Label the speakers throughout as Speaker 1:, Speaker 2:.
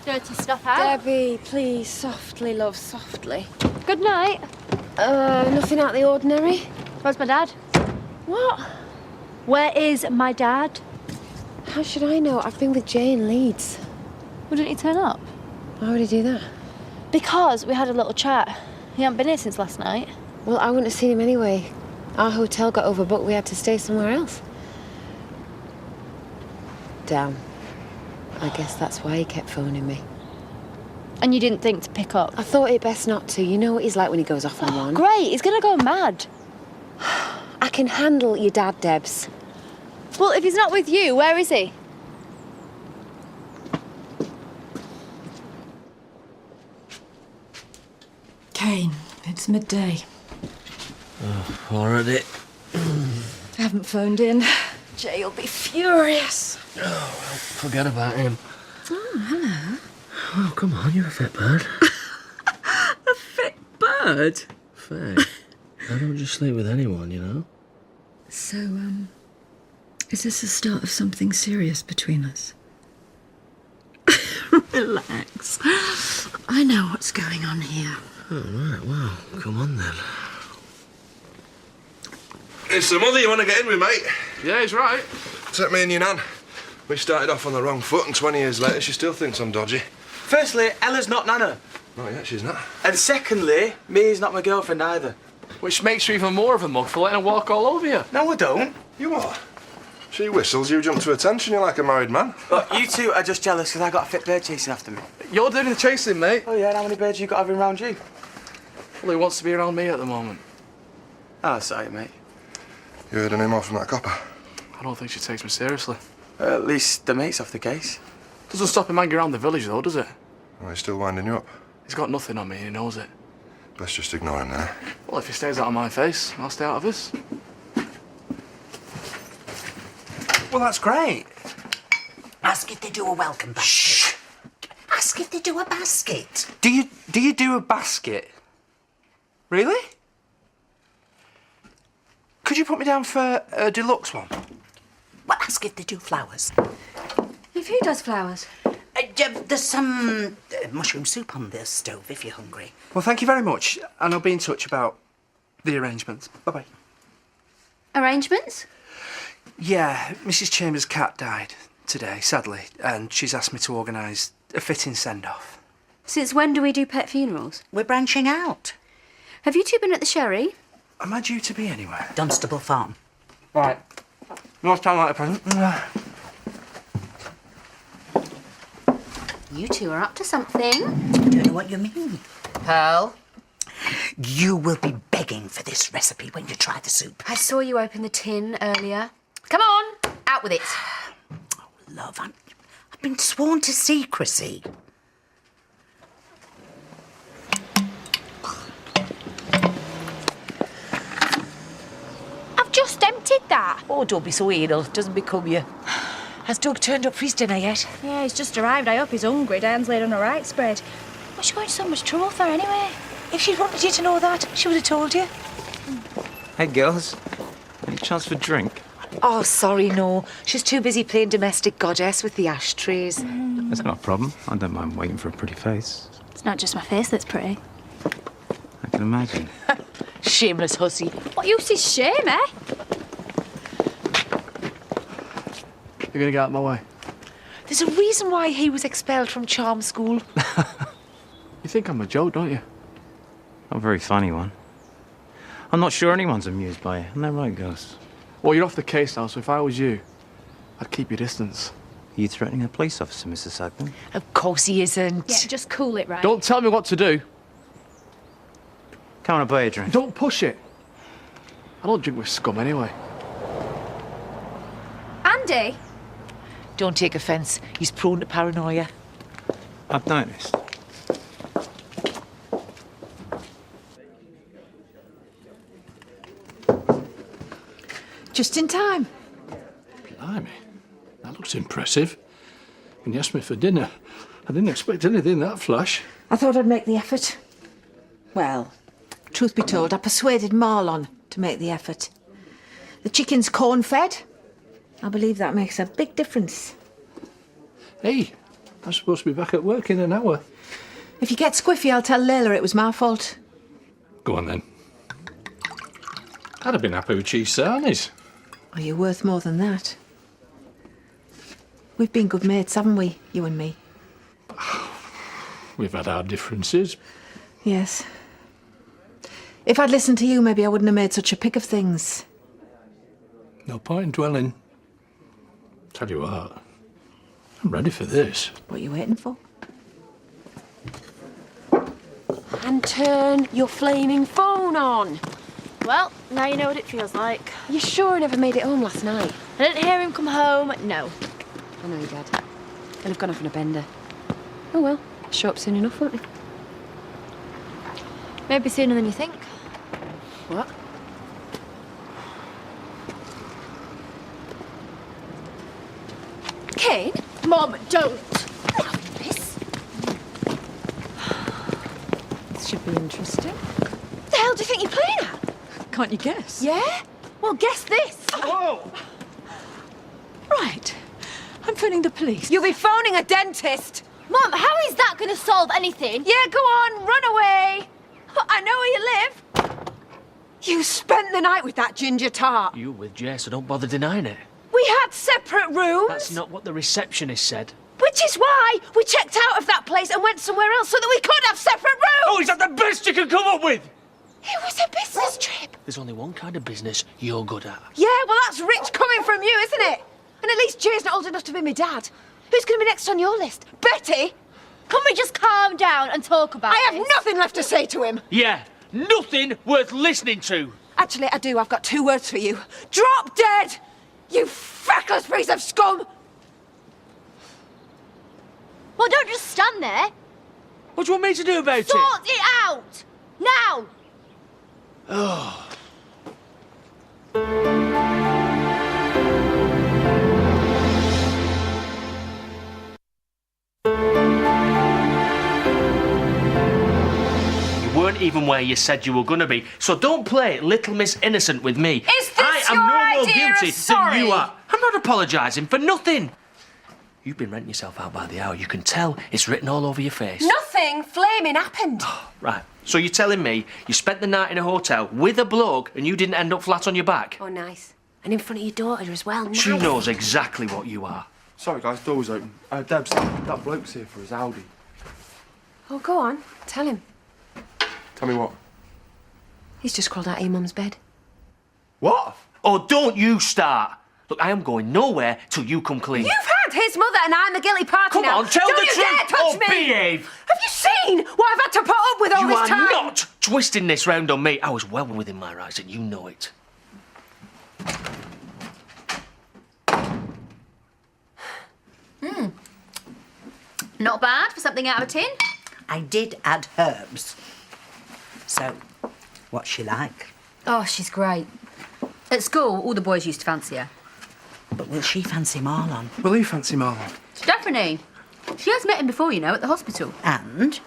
Speaker 1: Dirty stuff out.
Speaker 2: Debbie, please, softly, love, softly.
Speaker 1: Good night.
Speaker 2: Nothing out of the ordinary?
Speaker 1: Where's my dad?
Speaker 2: What?
Speaker 1: Where is my dad?
Speaker 2: How should I know? I've been with Jay in Leeds.
Speaker 1: Wouldn't he turn up?
Speaker 2: Why would he do that?
Speaker 1: Because we had a little chat. He hasn't been here since last night.
Speaker 2: Well, I wouldn't have seen him anyway. Our hotel got overbooked. We had to stay somewhere else. Damn. I guess that's why he kept phoning me.
Speaker 1: And you didn't think to pick up?
Speaker 2: I thought it best not to. You know what he's like when he goes off on one.
Speaker 1: Great, he's gonna go mad.
Speaker 2: I can handle your dad, Debs.
Speaker 1: Well, if he's not with you, where is he?
Speaker 3: Kane, it's midday.
Speaker 4: Oh, already?
Speaker 3: I haven't phoned in. Jay'll be furious.
Speaker 4: Oh, well, forget about him.
Speaker 3: Oh, hello.
Speaker 4: Oh, come on, you're a fit bird.
Speaker 3: A fit bird?
Speaker 4: Faye, I don't just sleep with anyone, you know?
Speaker 3: So, is this the start of something serious between us? Relax. I know what's going on here.
Speaker 4: Oh, right, well, come on then.
Speaker 5: It's the mother you want to get in with, mate.
Speaker 6: Yeah, he's right.
Speaker 5: Except me and your nan. We started off on the wrong foot, and 20 years later, she still thinks I'm dodgy.
Speaker 6: Firstly, Ella's not Nana.
Speaker 5: Not yet, she's not.
Speaker 6: And secondly, Mia's not my girlfriend either. Which makes you even more of a mug for letting her walk all over you. No, I don't.
Speaker 5: You what? She whistles, you jump to attention, you're like a married man.
Speaker 6: Look, you two are just jealous because I got a fit bird chasing after me.
Speaker 4: You're doing the chasing, mate.
Speaker 6: Oh, yeah, and how many birds you got having around you?
Speaker 4: Well, he wants to be around me at the moment.
Speaker 6: Oh, sorry, mate.
Speaker 5: You heard any more from that copper?
Speaker 4: I don't think she takes me seriously.
Speaker 6: At least the mate's off the case.
Speaker 4: Doesn't stop him hanging around the village, though, does it?
Speaker 5: Oh, he's still winding you up.
Speaker 4: He's got nothing on me and he knows it.
Speaker 5: Best just ignore him there.
Speaker 4: Well, if he stays out of my face, I'll stay out of his.
Speaker 6: Well, that's great.
Speaker 7: Ask if they do a welcome basket. Shh. Ask if they do a basket.
Speaker 6: Do you do a basket? Really? Could you put me down for a deluxe one?
Speaker 7: Well, ask if they do flowers.
Speaker 3: If who does flowers?
Speaker 7: There's some mushroom soup on the stove if you're hungry.
Speaker 6: Well, thank you very much, and I'll be in touch about the arrangements. Bye-bye.
Speaker 1: Arrangements?
Speaker 6: Yeah, Mrs. Chambers' cat died today, sadly, and she's asked me to organise a fitting send-off.
Speaker 1: Since when do we do pet funerals?
Speaker 7: We're branching out.
Speaker 1: Have you two been at the Sherry?
Speaker 6: Am I due to be anywhere?
Speaker 7: Dunstable Farm.
Speaker 6: Right. Last time like a present.
Speaker 1: You two are up to something.
Speaker 7: I don't know what you mean. Pearl, you will be begging for this recipe when you try the soup.
Speaker 1: I saw you open the tin earlier. Come on, out with it.
Speaker 7: Oh, love, I've been sworn to secrecy.
Speaker 1: I've just emptied that.
Speaker 7: Oh, don't be so anal. It doesn't become you. Has Doug turned up for his dinner yet?
Speaker 1: Yeah, he's just arrived. I hope he's hungry. Diane's laid on a right spread. What's she going to so much trouble for anyway?
Speaker 7: If she'd wanted you to know that, she would have told you.
Speaker 8: Hey, girls. Any chance for a drink?
Speaker 7: Oh, sorry, no. She's too busy playing domestic goddess with the ashtrays.
Speaker 8: That's not a problem. I don't mind waiting for a pretty face.
Speaker 1: It's not just my face that's pretty.
Speaker 8: I can imagine.
Speaker 7: Shameless hussy.
Speaker 1: What use is shame, eh?
Speaker 4: You're gonna get out of my way.
Speaker 7: There's a reason why he was expelled from charm school.
Speaker 4: You think I'm a joke, don't you?
Speaker 8: Not a very funny one. I'm not sure anyone's amused by it. Isn't that right, Ghost?
Speaker 4: Well, you're off the case now, so if I was you, I'd keep your distance.
Speaker 8: Are you threatening a police officer, Mr. Sagman?
Speaker 7: Of course he isn't.
Speaker 1: Yeah, just cool it, right?
Speaker 4: Don't tell me what to do.
Speaker 8: Come on, I'll buy you a drink.
Speaker 4: Don't push it. I don't drink with scum anyway.
Speaker 1: Andy?
Speaker 7: Don't take offence. He's prone to paranoia.
Speaker 8: I've noticed.
Speaker 3: Just in time.
Speaker 9: Blimey, that looks impressive. And you asked me for dinner. I didn't expect anything that flash.
Speaker 3: I thought I'd make the effort. Well, truth be told, I persuaded Marlon to make the effort. The chicken's corn-fed. I believe that makes a big difference.
Speaker 9: Hey, I'm supposed to be back at work in an hour.
Speaker 3: If you get squiffy, I'll tell Layla it was my fault.
Speaker 9: Go on then. I'd have been happy with cheese sarnies.
Speaker 3: Oh, you're worth more than that. We've been good mates, haven't we, you and me?
Speaker 9: We've had our differences.
Speaker 3: Yes. If I'd listened to you, maybe I wouldn't have made such a pick of things.
Speaker 9: No point in dwelling. Tell you what, I'm ready for this.
Speaker 3: What are you waiting for?
Speaker 2: And turn your flaming phone on.
Speaker 1: Well, now you know what it feels like.
Speaker 2: You sure he never made it home last night?
Speaker 1: I didn't hear him come home, no.
Speaker 2: I know he did. He'll have gone off on a bender. Oh well, show up soon enough, won't he?
Speaker 1: Maybe sooner than you think.
Speaker 2: What? Kane?
Speaker 1: Mom, don't!
Speaker 2: This should be interesting.
Speaker 1: What the hell do you think you're playing at?
Speaker 3: Can't you guess?
Speaker 1: Yeah? Well, guess this.
Speaker 3: Oh!
Speaker 1: Right. I'm phoning the police.
Speaker 2: You'll be phoning a dentist.
Speaker 1: Mom, how is that going to solve anything?
Speaker 2: Yeah, go on, run away. I know where you live. You spent the night with that ginger tart.
Speaker 10: You with Jay, so don't bother denying it.
Speaker 2: We had separate rooms.
Speaker 10: That's not what the receptionist said.
Speaker 2: Which is why we checked out of that place and went somewhere else so that we could have separate rooms.
Speaker 10: Oh, is that the best you can come up with?
Speaker 2: It was a business trip.
Speaker 10: There's only one kind of business you're good at.
Speaker 2: Yeah, well, that's rich coming from you, isn't it? And at least Jay's not old enough to be my dad. Who's going to be next on your list? Betty?
Speaker 1: Can we just calm down and talk about
Speaker 2: I have
Speaker 1: this?
Speaker 2: nothing left to say to him.
Speaker 10: Yeah, nothing worth listening to.
Speaker 2: Actually, I do. I've got 2 words for you. Drop dead! You feckless piece of scum!
Speaker 1: Well, don't just stand there.
Speaker 10: What do you want me to do about it?
Speaker 1: Sort it out! Now!
Speaker 10: You weren't even where you said you were going to be, so don't play Little Miss Innocent with me.
Speaker 2: Is this
Speaker 10: I am
Speaker 2: your
Speaker 10: no more
Speaker 2: idea
Speaker 10: guilty
Speaker 2: of sorry?
Speaker 10: than you are. I'm not apologising for nothing. You've been renting yourself out by the hour. You can tell it's written all over your face.
Speaker 2: Nothing flaming happened.
Speaker 10: Right, so you're telling me you spent the night in a hotel with a bloke and you didn't end up flat on your back?
Speaker 2: Oh, nice. And in front of your daughter as well. Nice.
Speaker 10: She knows exactly what you are.
Speaker 5: Sorry, guys, door's open. Debs, that bloke's here for his Audi.
Speaker 2: Oh, go on. Tell him.
Speaker 5: Tell me what?
Speaker 2: He's just crawled out of your mum's bed.
Speaker 5: What?
Speaker 10: Oh, don't you start. Look, I am going nowhere till you come clean.
Speaker 2: You've had his mother and I'm the guilty party
Speaker 10: Come
Speaker 2: now.
Speaker 10: on, tell
Speaker 2: Don't
Speaker 10: the
Speaker 2: you
Speaker 10: truth
Speaker 2: dare touch
Speaker 10: or
Speaker 2: me.
Speaker 10: behave.
Speaker 2: Have you seen what I've had to put up with all
Speaker 10: You
Speaker 2: this
Speaker 10: are
Speaker 2: time?
Speaker 10: not twisting this round on me. I was well within my rights and you know it.
Speaker 1: Not bad for something out of a tin.
Speaker 7: I did add herbs. So, what's she like?
Speaker 11: Oh, she's great. At school, all the boys used to fancy her.
Speaker 7: But will she fancy Marlon?
Speaker 6: Will you fancy Marlon?
Speaker 11: Stephanie. She has met him before, you know, at the hospital.
Speaker 7: And?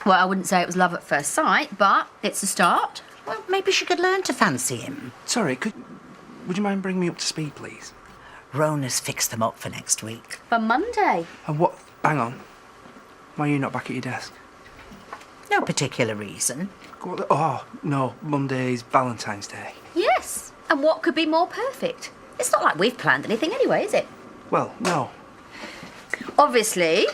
Speaker 11: Well, I wouldn't say it was love at first sight, but it's a start.
Speaker 7: Well, maybe she could learn to fancy him.
Speaker 6: Sorry, would you mind bringing me up to speed, please?
Speaker 7: Rona's fixed them up for next week.
Speaker 11: For Monday.
Speaker 6: And what... Hang on. Why are you not back at your desk?
Speaker 7: No particular reason.
Speaker 6: Oh, no. Monday's Valentine's Day.
Speaker 11: Yes. And what could be more perfect? It's not like we've planned anything anyway, is it?
Speaker 6: Well, no.
Speaker 11: Obviously,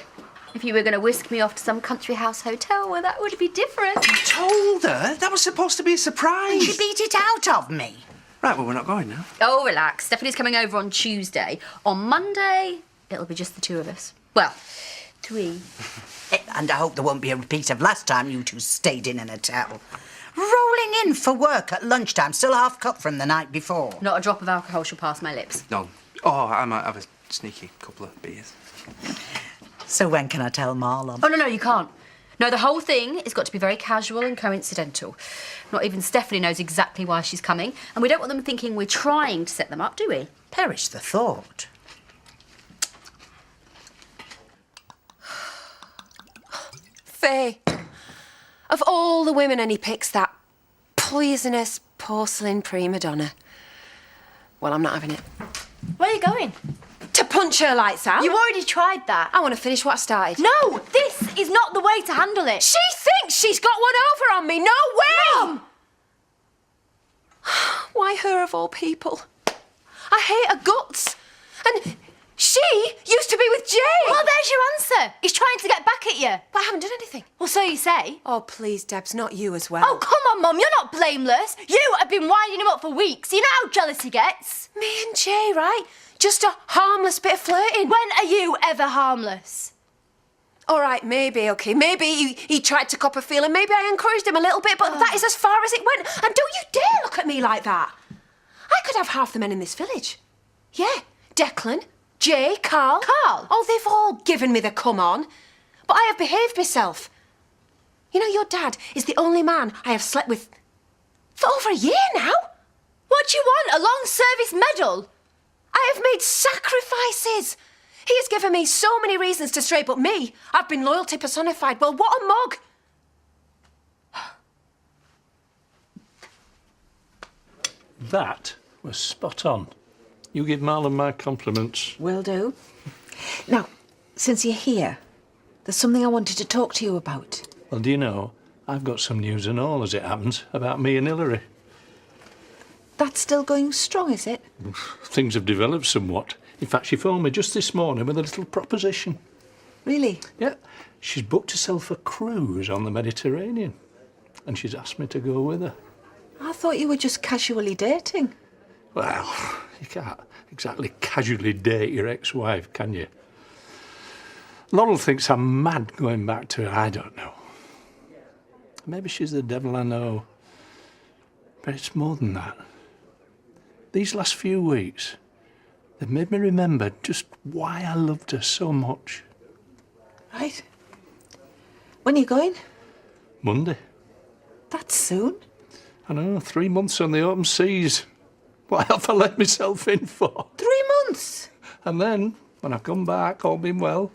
Speaker 11: if you were going to whisk me off to some country house hotel, well, that would be different.
Speaker 6: I told her that was supposed to be a surprise.
Speaker 7: And she beat it out of me.
Speaker 6: Right, well, we're not going now.
Speaker 11: Oh, relax. Stephanie's coming over on Tuesday. On Monday, it'll be just the 2 of us. Well, 3.
Speaker 7: And I hope there won't be a repeat of last time you two stayed in an hotel. Rolling in for work at lunchtime, still half cut from the night before.
Speaker 11: Not a drop of alcohol shall pass my lips.
Speaker 6: No. Oh, I might have a sneaky couple of beers.
Speaker 7: So when can I tell Marlon?
Speaker 11: Oh, no, you can't. No, the whole thing has got to be very casual and coincidental. Not even Stephanie knows exactly why she's coming, and we don't want them thinking we're trying to set them up, do we?
Speaker 7: Perish the thought.
Speaker 2: Faye, of all the women, and he picks that poisonous porcelain prima donna. Well, I'm not having it.
Speaker 1: Where are you going?
Speaker 2: To punch punch her lights out.
Speaker 11: You already tried that.
Speaker 2: I want to finish what I started.
Speaker 11: No, this is not the way to handle it.
Speaker 2: She thinks she's got one over on me. No way!
Speaker 11: Mum!
Speaker 2: Why her of all people? I hate her guts. And she used to be with Jay.
Speaker 11: Well, there's your answer. He's trying to get back at you.
Speaker 2: But I haven't done anything.
Speaker 11: Well, so you say.
Speaker 2: Oh, please, Debs, not you as well.
Speaker 11: Oh, come on, Mum, you're not blameless. You have been winding him up for weeks. You know how jealous he gets.
Speaker 2: Me and Jay, right? Just a harmless bit of flirting.
Speaker 11: When are you ever harmless?
Speaker 2: All right, maybe, okay. Maybe he tried to cop a feeling. Maybe I encouraged him a little bit, but that is as far as it went. And don't you dare look at me like that. I could have half the men in this village. Yeah, Declan, Jay, Carl.
Speaker 11: Carl?
Speaker 2: Oh, they've all given me the come on. But I have behaved myself. You know, your dad is the only man I have slept with for over a year now.
Speaker 11: What do you want? A long service medal?
Speaker 2: I have made sacrifices. He has given me so many reasons to stray, but me, I've been loyalty personified. Well, what a mug.
Speaker 9: That was spot on. You give Marlon my compliments.
Speaker 3: Will do. Now, since you're here, there's something I wanted to talk to you about.
Speaker 9: Well, do you know, I've got some news and all, as it happens, about me and Hilary.
Speaker 3: That's still going strong, is it?
Speaker 9: Things have developed somewhat. In fact, she phoned me just this morning with a little proposition.
Speaker 3: Really?
Speaker 9: Yeah, she's booked herself a cruise on the Mediterranean. And she's asked me to go with her.
Speaker 3: I thought you were just casually dating.
Speaker 9: Well, you can't exactly casually date your ex-wife, can you? Laurel thinks I'm mad going back to her. I don't know. Maybe she's the devil I know. But it's more than that. These last few weeks, they've made me remember just why I loved her so much.
Speaker 3: Right. When are you going?
Speaker 9: Monday.
Speaker 3: That's soon.
Speaker 9: I know, 3 months on the open seas. What have I let myself in for?
Speaker 3: 3 months?
Speaker 9: And then, when I come back, all being well,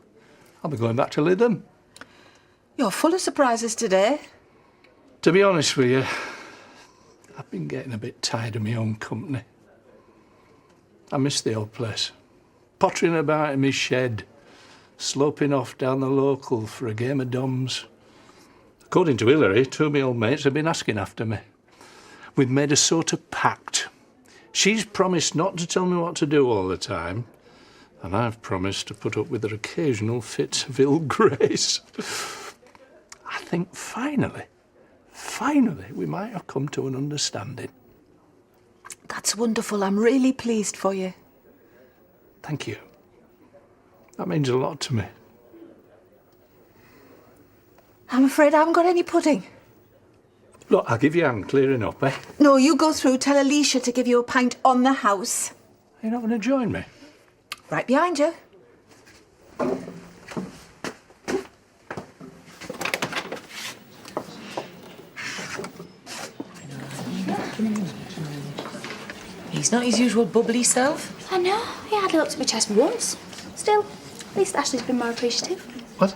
Speaker 9: I'll be going back to Lytham.
Speaker 3: You're full of surprises today.
Speaker 9: To be honest with you, I've been getting a bit tired of my own company. I miss the old place. Pottering about in my shed, sloping off down the local for a game of doms. According to Hilary, 2 of my old mates have been asking after me. We've made a sort of pact. She's promised not to tell me what to do all the time, and I've promised to put up with her occasional fits of ill grace. I think finally, we might have come to an understanding.
Speaker 3: That's wonderful. I'm really pleased for you.
Speaker 9: Thank you. That means a lot to me.
Speaker 3: I'm afraid I haven't got any pudding.
Speaker 9: Look, I'll give you a hand clearing up, eh?
Speaker 3: No, you go through. Tell Alicia to give you a pint on the house.
Speaker 9: You're not going to join me?
Speaker 3: Right behind you.
Speaker 12: He's not his usual bubbly self.
Speaker 1: I know. He hardly looked at my chest once. Still, at least Ashley's been more appreciative.
Speaker 9: What?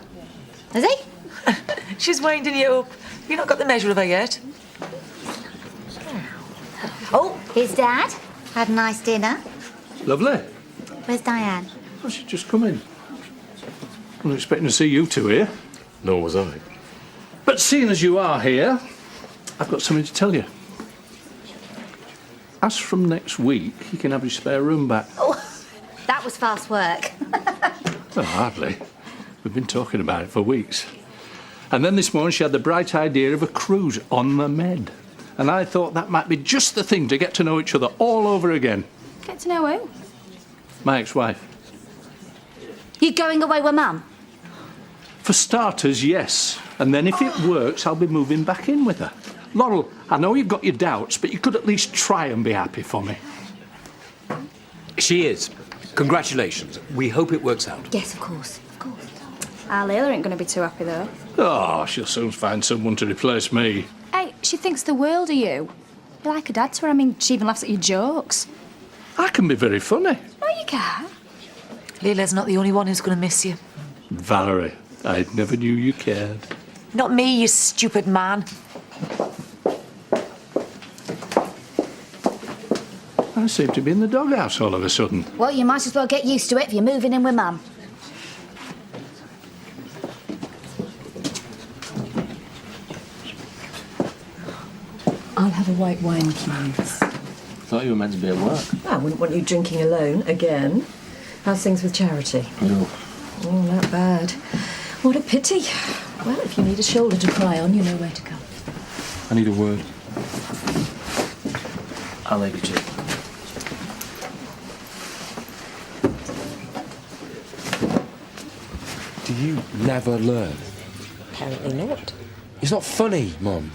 Speaker 1: Has he?
Speaker 12: She's winding you up. You've not got the measure of her yet.
Speaker 13: Oh, here's Dad. Had a nice dinner.
Speaker 9: Lovely.
Speaker 13: Where's Diane?
Speaker 9: Oh, she's just come in. I wasn't expecting to see you two here.
Speaker 5: Nor was I.
Speaker 9: But seeing as you are here, I've got something to tell you. As from next week, you can have your spare room back.
Speaker 13: Oh, that was fast work.
Speaker 9: Well, hardly. We've been talking about it for weeks. And then this morning she had the bright idea of a cruise on the Med. And I thought that might be just the thing to get to know each other all over again.
Speaker 1: Get to know who?
Speaker 9: My ex-wife.
Speaker 13: You going away with Mum?
Speaker 9: For starters, yes. And then if it works, I'll be moving back in with her. Laurel, I know you've got your doubts, but you could at least try and be happy for me.
Speaker 14: She is. Congratulations. We hope it works out.
Speaker 13: Yes, of course. Of course.
Speaker 1: Our Layla ain't going to be too happy, though.
Speaker 9: Oh, she'll soon find someone to replace me.
Speaker 1: Hey, she thinks the world of you. You're like a dad to her. I mean, she even laughs at your jokes.
Speaker 9: I can be very funny.
Speaker 1: No, you can't.
Speaker 12: Leila's not the only one who's going to miss you.
Speaker 9: Valerie, I never knew you cared.
Speaker 12: Not me, you stupid man.
Speaker 9: I I seem to be in the doghouse all of a sudden.
Speaker 13: Well, you might as well get used to it if you're moving in with Mum.
Speaker 12: I'll have a white wine, please.
Speaker 10: Thought you were meant to be at work.
Speaker 12: I wouldn't want you drinking alone again. How's things with charity?
Speaker 10: No.
Speaker 12: Oh, not bad. What a pity. Well, if you need a shoulder to cry on, you know where to come.
Speaker 5: I need a word.
Speaker 10: I'll leave it to you.
Speaker 14: Do you never learn?
Speaker 12: Apparently not.
Speaker 14: It's not funny, Mum.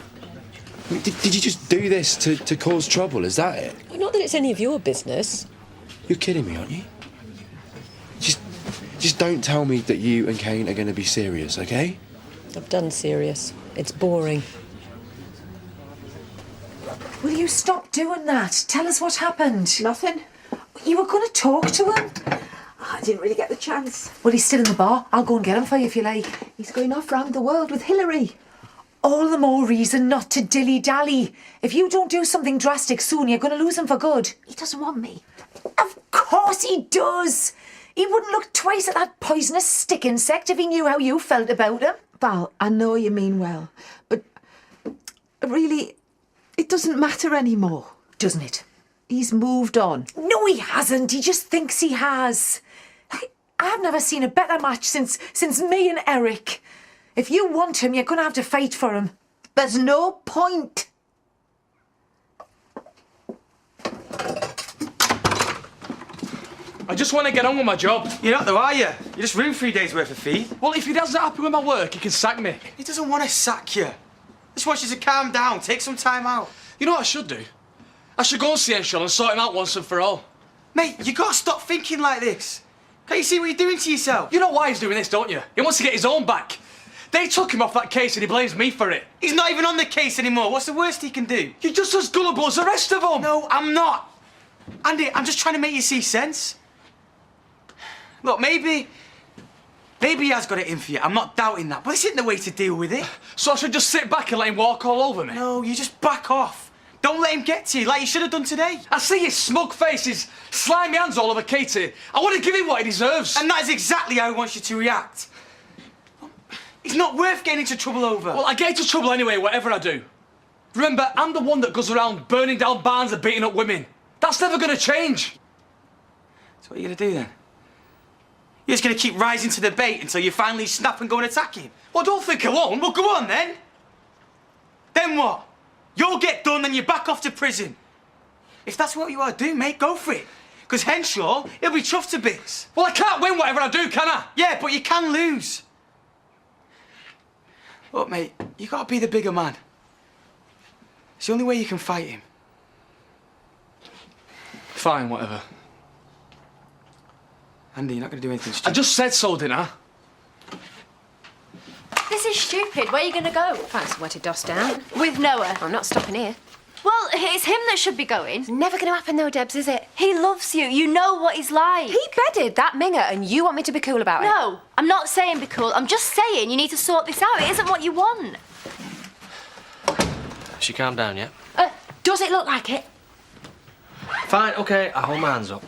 Speaker 14: I mean, did you just do this to cause trouble? Is that it?
Speaker 12: Well, not that it's any of your business.
Speaker 14: You're kidding me, aren't you? Just don't tell me that you and Kane are going to be serious, okay?
Speaker 12: I've done serious. It's boring.
Speaker 3: Will you stop doing that? Tell us what happened. Nothing. You were going to talk to him. I didn't really get the chance. Well, he's still in the bar. I'll go and get him for you if you like. He's going off round the world with Hillary. All the more reason not to dilly-dally. If you don't do something drastic soon, you're going to lose him for good. He doesn't want me. Of course he does. He wouldn't look twice at that poisonous stick insect if he knew how you felt about him.
Speaker 15: Val, I know you mean well, but really, it doesn't matter anymore.
Speaker 3: Doesn't it?
Speaker 15: He's moved on.
Speaker 3: No, he hasn't. He just thinks he has. I've never seen a better match since me and Eric. If you want him, you're going to have to fight for him.
Speaker 15: There's no point.
Speaker 16: I just want to get on with my job.
Speaker 17: You're not though, are you? You just ruined 3 days' worth of feed.
Speaker 16: Well, if he doesn't happy with my work, he can sack me.
Speaker 17: He doesn't want to sack you. He just wants you to calm down, take some time out.
Speaker 16: You know what I should do? I should go and see Henshaw and sort him out once and for all.
Speaker 17: Mate, you got to stop thinking like this. Can't you see what you're doing to yourself?
Speaker 16: You know why he's doing this, don't you? He wants to get his own back. They took him off that case and he blames me for it.
Speaker 17: He's not even on the case anymore. What's the worst he can do?
Speaker 16: You're just as gullible as the rest of them.
Speaker 17: No, I'm not. Andy, I'm just trying to make you see sense. Look, maybe he has got it in for you. I'm not doubting that. But this isn't the way to deal with it.
Speaker 16: So I should just sit back and let him walk all over me?
Speaker 17: No, you just back off. Don't let him get to you like you should have done today.
Speaker 16: I see his smug face, his slimy hands all over Katie. I want to give him what he deserves.
Speaker 17: And that is exactly how he wants you to react. It's not worth getting into trouble over.
Speaker 16: Well, I get into trouble anyway, whatever I do. Remember, I'm the one that goes around burning down barns and beating up women. That's never going to change.
Speaker 17: So what are you going to do then? You're just going to keep rising to the bait until you finally snap and go and attack him?
Speaker 16: Well, don't think I won't.
Speaker 17: Well, go on then. Then what? You'll get done, then you back off to prison. If that's what you want to do, mate, go for it. Because Henshaw, he'll be chuffed to bits.
Speaker 16: Well, I can't win whatever I do, can I?
Speaker 17: Yeah, but you can lose. Look, mate, you got to be the bigger man. It's the only way you can fight him.
Speaker 16: Fine, whatever.
Speaker 17: Andy, you're not going to do anything stupid.
Speaker 16: I just said so, didn't I?
Speaker 1: This is stupid. Where are you going to go?
Speaker 2: Find somewhere to doss down.
Speaker 1: With Noah.
Speaker 2: I'm not stopping here.
Speaker 1: Well, it's him that should be going.
Speaker 2: It's never going to happen though, Debs, is it?
Speaker 1: He loves you. You know what he's like.
Speaker 2: He bedded that minger and you want me to be cool about it?
Speaker 1: No, I'm not saying be cool. I'm just saying you need to sort this out. It isn't what you want.
Speaker 10: She calmed down yet?
Speaker 2: Does it look like it?
Speaker 10: Fine, okay, I hold my hands up.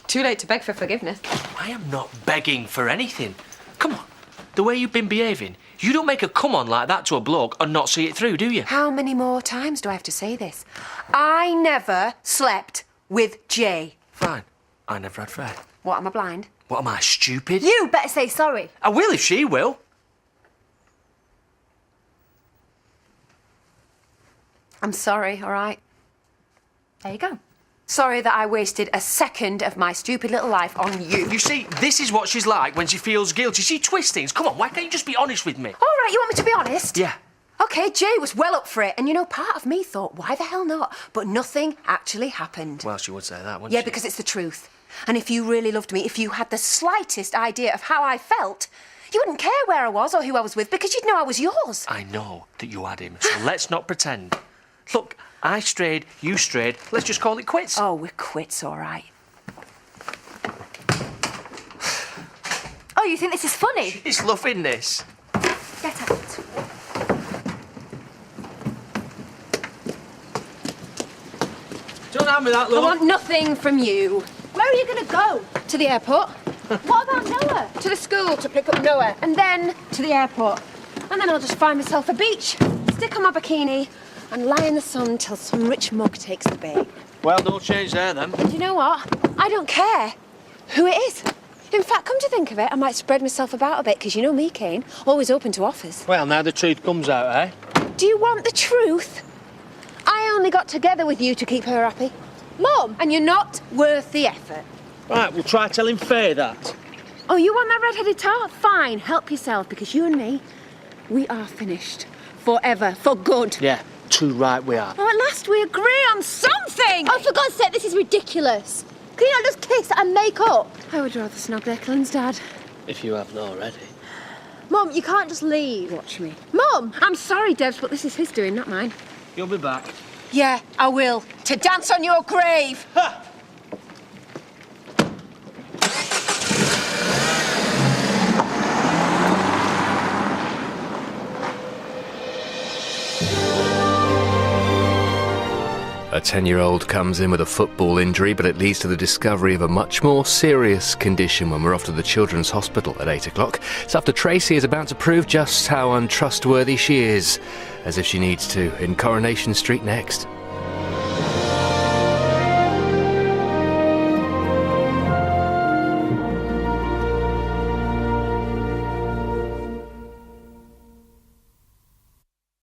Speaker 2: Too late to beg for forgiveness.
Speaker 10: I am not begging for anything. Come on, the way you've been behaving, you don't make a come on like that to a bloke and not see it through, do you?
Speaker 2: How many more times do I have to say this? I never slept with Jay.
Speaker 10: Fine, I never had Fred.
Speaker 2: What, am I blind?
Speaker 10: What, am I, stupid?
Speaker 1: You better say sorry.
Speaker 10: I will if she will.
Speaker 2: I'm sorry, all right?
Speaker 1: There you go.
Speaker 2: Sorry that I wasted a second of my stupid little life on you.
Speaker 10: You see, this is what she's like when she feels guilty. She twists things. Come on, why can't you just be honest with me?
Speaker 2: All right, you want me to be honest?
Speaker 10: Yeah.
Speaker 2: OK, Jay was well up for it. And, you know, part of me thought, why the hell not? But nothing actually happened.
Speaker 10: Well, she would say that, wouldn't
Speaker 2: Yeah,
Speaker 10: she?
Speaker 2: because it's the truth. And if you really loved me, if you had the slightest idea of how I felt, you wouldn't care where I was or who I was with because you'd know I was yours.
Speaker 10: I know that you had him, so let's not pretend. Look, I strayed, you strayed. Let's just call it quits.
Speaker 2: Oh, we're quits, all right.
Speaker 1: Oh, you think this is funny?
Speaker 10: She's loving this.
Speaker 1: Get out.
Speaker 17: Do you know
Speaker 10: hand me that,
Speaker 2: I
Speaker 10: love.
Speaker 2: want nothing from you.
Speaker 1: Where are you going to go?
Speaker 2: To the airport.
Speaker 1: What about Noah?
Speaker 2: To the school to pick up Noah. And then to the airport. And then I'll just find myself a beach, stick on my bikini, and lie in the sun till some rich mug takes the bait.
Speaker 10: Well, no change there, then.
Speaker 2: And you know what? I don't care who it is. In fact, come to think of it, I might spread myself about a bit, because you know me, Kane, always open to offers.
Speaker 10: Well, now the truth comes out, eh?
Speaker 2: Do you want the truth? I only got together with you to keep her happy. Mum, and you're not worth the effort.
Speaker 10: Right, we'll try telling Faye that.
Speaker 2: Oh, you want that red-headed tart? Fine, help yourself, because you and me, we are finished. Forever, for good.
Speaker 10: Yeah, too right we are.
Speaker 2: Oh, at last we agree on something!
Speaker 1: Oh, for God's sake, this is ridiculous. Can you not just kiss and make up?
Speaker 2: I would rather snog Declan's dad.
Speaker 10: If you haven't already.
Speaker 1: Mum, you can't just leave.
Speaker 2: Watch me. Mum! I'm sorry, Debs, but this is his doing, not mine.
Speaker 10: You'll be back.
Speaker 2: Yeah, I will. To dance on your grave!
Speaker 10: Ha!
Speaker 18: A 10-year-old comes in with a football injury, but it leads to the discovery of a much more serious condition when we're off to the Children's Hospital at 8 o'clock. It's after Tracy is about to prove just how untrustworthy she is, as if she needs to, in Coronation Street next.